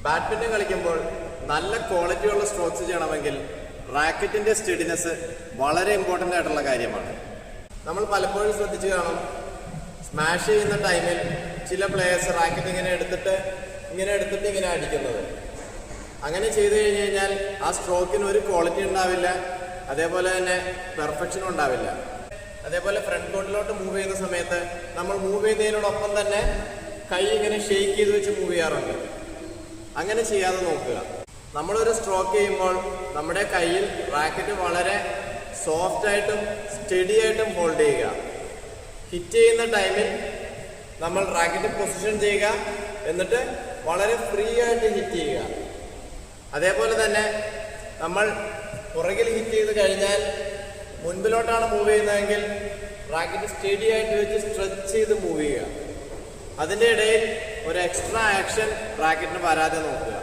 Badminton കളിക്കുമ്പോൾ നല്ല ക്വാളിറ്റിയുള്ള സ്ട്രോക്സ് ചെയ്യണമെങ്കിൽ റാക്കറ്റിൻ്റെ സ്റ്റഡിനെസ് വളരെ ഇമ്പോർട്ടൻ്റ് ആയിട്ടുള്ള കാര്യമാണ്. നമ്മൾ പലപ്പോഴും ശ്രദ്ധിച്ചു കാണും, സ്മാഷ് ചെയ്യുന്ന ടൈമിൽ ചില പ്ലേയേഴ്സ് റാക്കറ്റ് ഇങ്ങനെ എടുത്തിട്ട് ഇങ്ങനെ അടിക്കുന്നത്. അങ്ങനെ ചെയ്തു കഴിഞ്ഞ് കഴിഞ്ഞാൽ ആ സ്ട്രോക്കിന് ഒരു ക്വാളിറ്റി ഉണ്ടാവില്ല, അതേപോലെ തന്നെ പെർഫെക്ഷനും ഉണ്ടാവില്ല. അതേപോലെ ഫ്രണ്ട് കോർട്ടിലോട്ട് മൂവ് ചെയ്യുന്ന സമയത്ത് നമ്മൾ മൂവ് ചെയ്യുന്നതിനോടൊപ്പം തന്നെ കൈ ഇങ്ങനെ ഷെയ്ക്ക് ചെയ്ത് വെച്ച് മൂവ് ചെയ്യാറുണ്ട്. അങ്ങനെ ചെയ്യാതെ നോക്കുക. നമ്മളൊരു സ്ട്രോക്ക് ചെയ്യുമ്പോൾ നമ്മുടെ കയ്യിൽ റാക്കറ്റ് വളരെ സോഫ്റ്റായിട്ടും സ്റ്റഡി ആയിട്ടും ഹോൾഡ് ചെയ്യുക. ഹിറ്റ് ചെയ്യുന്ന ടൈമിൽ നമ്മൾ റാക്കറ്റ് പൊസിഷൻ ചെയ്യുക, എന്നിട്ട് വളരെ ഫ്രീ ആയിട്ട് ഹിറ്റ് ചെയ്യുക. അതേപോലെ തന്നെ നമ്മൾ പുറകിൽ ഹിറ്റ് ചെയ്ത് കഴിഞ്ഞാൽ മുൻപിലോട്ടാണ് മൂവ് ചെയ്യുന്നതെങ്കിൽ റാക്കറ്റ് സ്റ്റഡി ആയിട്ട് വെച്ച് സ്ട്രെച്ച് ചെയ്ത് മൂവ് ചെയ്യുക. അതിൻ്റെ ഇടയിൽ ഒരു എക്സ്ട്രാ ആക്ഷൻ റാക്കറ്റിന് വരാതെ നോക്കുക.